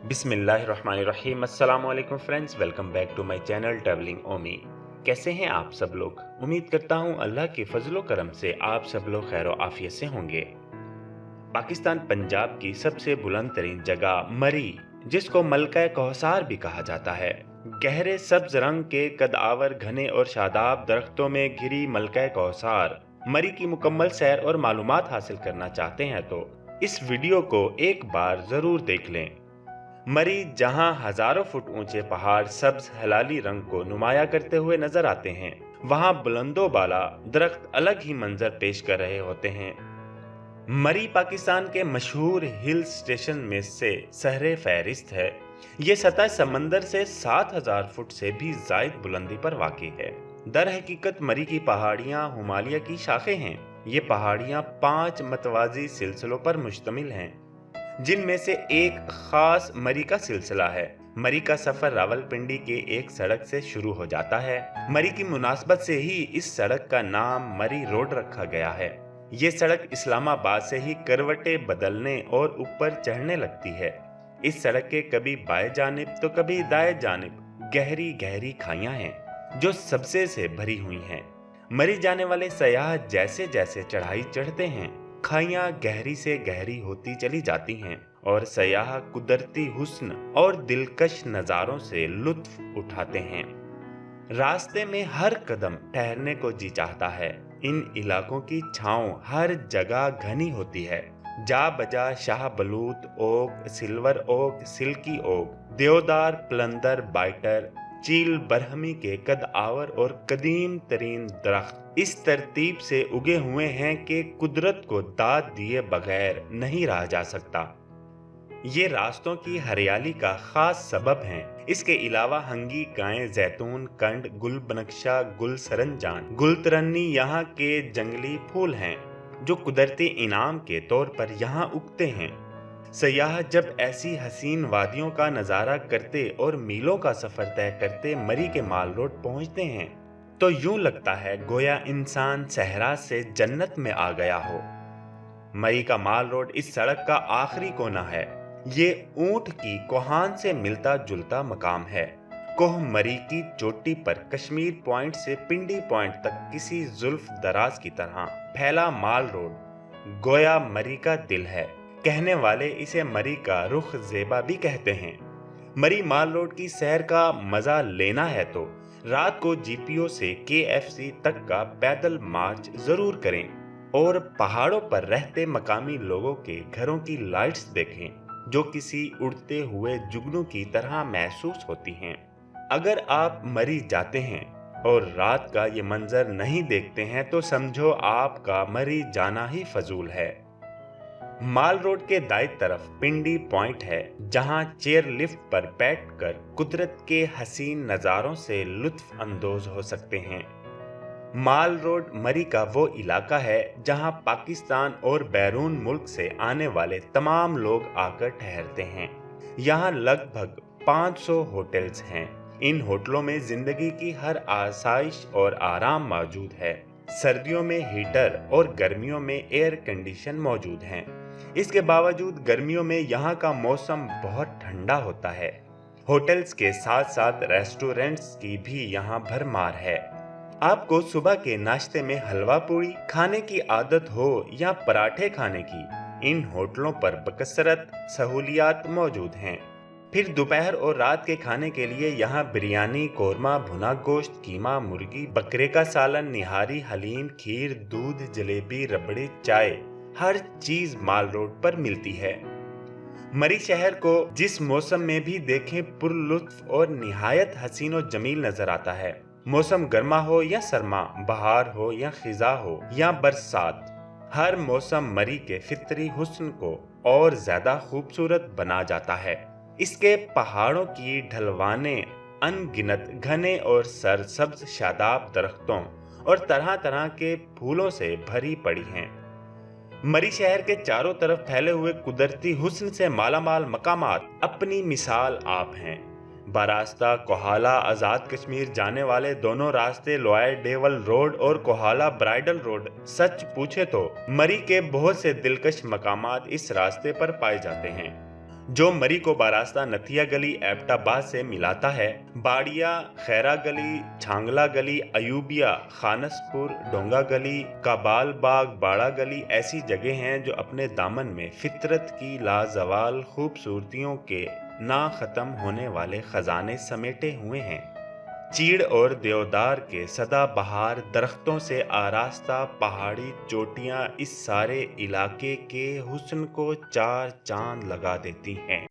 बिस्मिल्लाहिर्रहमानिर्रहीम। अस्सलाम वालेकुम friends, welcome back to my channel travelling Omi. कैसे हैं आप सब लोग? उम्मीद करता हूं अल्लाह के फजलो करम से आप सब लोग खैर आफियत से होंगे। पाकिस्तान पंजाब की सबसे बुलंद तरीन जगह मरी, जिसको मलका कौसार भी कहा जाता है, गहरे सब्ज रंग के कदआवर घने और शादाब दरख्तों में घिरी मलका कौसार मरी की मुकम्मल सैर और मालूमात हासिल करना चाहते हैं तो इस वीडियो को एक बार जरूर देख लें। मरी, जहां हजारों फुट ऊंचे पहाड़ सब्ज हलाली रंग को नुमाया करते हुए नजर आते हैं, वहां बुलंदो बाला दरख्त अलग ही मंजर पेश कर रहे होते हैं। मरी पाकिस्तान के मशहूर हिल स्टेशन में से सहरे फहरिस्त है। ये सतह समंदर से 7000 फुट से भी जायद बुलंदी पर वाक़ई है। दर हकीकत मरी की पहाड़ियां हिमालय की शाखें हैं। ये पहाड़ियां 5 मतवाजी सिलसिलों पर मुश्तमिल हैं, जिनमें से एक खास मरी का सिलसिला है। मरी का सफर रावलपिंडी के एक सड़क से शुरू हो जाता है। मरी की मुनासबत से ही इस सड़क का नाम मरी रोड रखा गया है। ये सड़क इस्लामाबाद से ही करवटें बदलने और ऊपर चढ़ने लगती है। इस सड़क के कभी बाएं जानिब तो कभी दाएं जानिब गहरी गहरी खाइयां हैं, जो सबसे से भरी हुई हैं। मरी जाने वाले सयाह जैसे जैसे चढ़ाई चढ़ते हैं, खाइयां गहरी से गहरी होती चली जाती हैं और सयाह कुदरती हुस्न और दिलकश नज़ारों से लुत्फ उठाते हैं। रास्ते में हर कदम ठहरने को जी चाहता है। इन इलाकों की छांव हर जगह घनी होती है। जा बजा शाह बलूत oak, silver oak, silky oak, deodar, प्लंदर, बाइटर, चील बरहमी के कद आवर और कदीम तरीन दरख्त इस तरतीब से उगे हुए हैं कि कुदरत को दाद दिए बगैर नहीं रहा जा सकता। ये रास्तों की हरियाली का खास सबब हैं। इसके अलावा हंगी, गाय, जैतून, कंड, गुल बनक्शा, गुल सरंजान, गुलतरन्नी यहाँ के जंगली फूल हैं, जो कुदरती इनाम के तौर पर यहाँ उगते हैं। सयाह जब ऐसी हसीन वादियों का नज़ारा करते और मीलों का सफ़र तय करते मरी के माल रोड पहुँचते हैं, तो यूं लगता है गोया इंसान सहरा से जन्नत में आ गया हो। मरी का माल रोड इस सड़क का आखिरी कोना है। ये ऊंट की कोहान से मिलता जुलता मकाम है। कोह मरी की चोटी पर कश्मीर पॉइंट से पिंडी पॉइंट तक किसी जुल्फ दराज की तरह फैला माल रोड गोया मरी का दिल है। कहने वाले इसे मरी का रुख ज़ेबा भी कहते हैं। मरी माल रोड की सैर का मजा लेना है तो रात को जीपीओ से केएफसी तक का पैदल मार्च जरूर करें और पहाड़ों पर रहते मकामी लोगों के घरों की लाइट्स देखें, जो किसी उड़ते हुए जुगनू की तरह महसूस होती हैं। अगर आप मरी जाते हैं और रात का ये मंजर नहीं देखते हैं तो समझो आपका मरी जाना ही फजूल है। माल रोड के दाईं तरफ पिंडी पॉइंट है, जहां चेयर लिफ्ट पर बैठकर कुदरत के हसीन नज़ारों से लुत्फ अंदोज हो सकते हैं। माल रोड मरी का वो इलाका है जहां पाकिस्तान और बैरून मुल्क से आने वाले तमाम लोग आकर ठहरते हैं। यहां लगभग 500 होटल्स हैं। इन होटलों में जिंदगी की हर आसाइश और आराम मौजूद है। सर्दियों में हीटर और गर्मियों में एयर कंडीशन मौजूद हैं। इसके बावजूद गर्मियों में यहाँ का मौसम बहुत ठंडा होता है। होटल्स के साथ साथ रेस्टोरेंट्स की भी यहाँ भरमार है। आपको सुबह के नाश्ते में हलवा पूरी खाने की आदत हो या पराठे खाने की, इन होटलों पर बकसरत सहूलियात मौजूद हैं। फिर दोपहर और रात के खाने के लिए यहाँ बिरयानी, कोरमा, भुना गोश्त, कीमा, मुर्गी, बकरे का सालन, निहारी, हलीम, खीर, दूध, जलेबी, रबड़ी, चाय, हर चीज माल रोड पर मिलती है। मरी शहर को जिस मौसम में भी देखें पुरलुत्फ और निहायत हसीन और जमील नजर आता है। मौसम गर्मा हो या सरमा, बहार हो या खिजा हो या बरसात, हर मौसम मरी के फितरी हुस्न को और ज्यादा खूबसूरत बना जाता है। इसके पहाड़ों की ढलवाने अनगिनत घने और सरसब्ज शादाब दरख्तों और तरह तरह के फूलों से भरी पड़ी हैं। मरी शहर के चारों तरफ फैले हुए कुदरती हुस्न से मालामाल मकामात अपनी मिसाल आप हैं। बारास्ता कोहाला आज़ाद कश्मीर जाने वाले दोनों रास्ते लोअर डेवल रोड और कोहाला ब्राइडल रोड, सच पूछे तो मरी के बहुत से दिलकश मकामात इस रास्ते पर पाए जाते हैं। जो मरी को बारास्ता नथिया गली एबटाबाद से मिलाता है। बाड़िया, खैरा गली, छांगला गली, अयूबिया, खानसपुर, डोंगा गली, काबाल बाग, बाड़ा गली ऐसी जगह हैं जो अपने दामन में फितरत की लाजवाल खूबसूरतियों के ना ख़त्म होने वाले ख़जाने समेटे हुए हैं। चीड़ और देवदार के सदा बहार दरख्तों से आरास्ता पहाड़ी चोटियां इस सारे इलाके के हुस्न को चार चांद लगा देती हैं।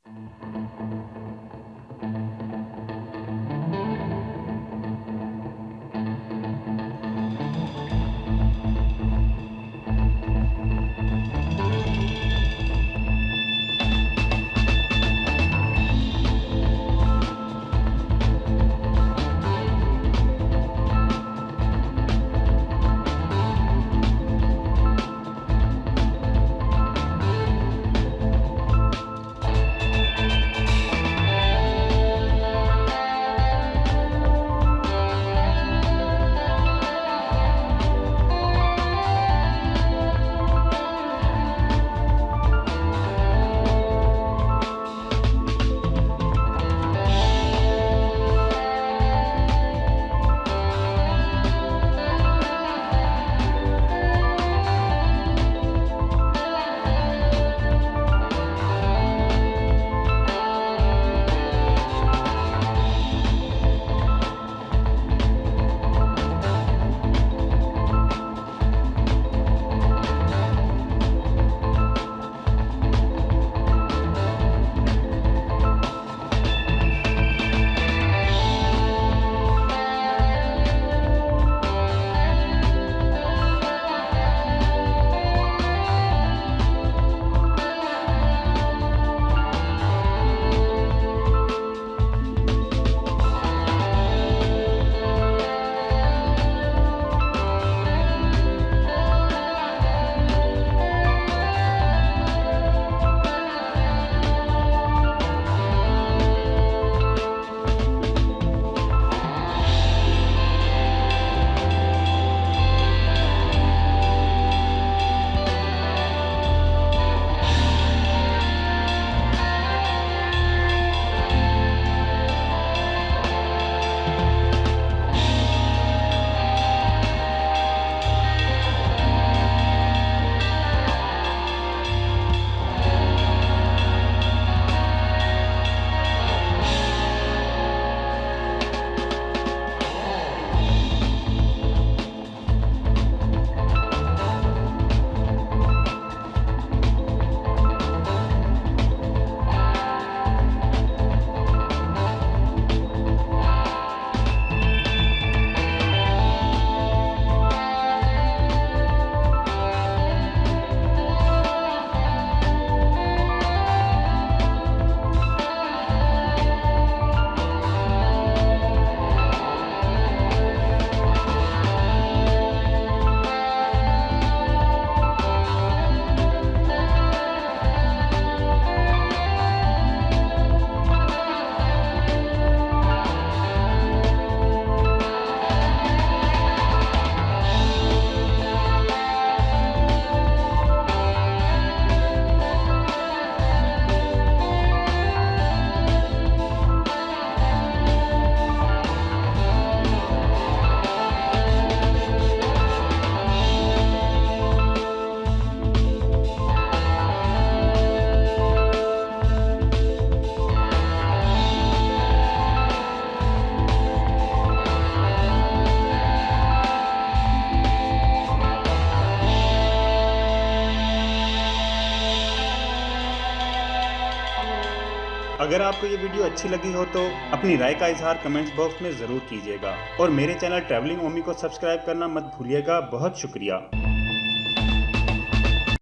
अगर आपको ये वीडियो अच्छी लगी हो तो अपनी राय का इजहार कमेंट्स बॉक्स में ज़रूर कीजिएगा और मेरे चैनल ट्रैवलिंग ओमी को सब्सक्राइब करना मत भूलिएगा। बहुत शुक्रिया।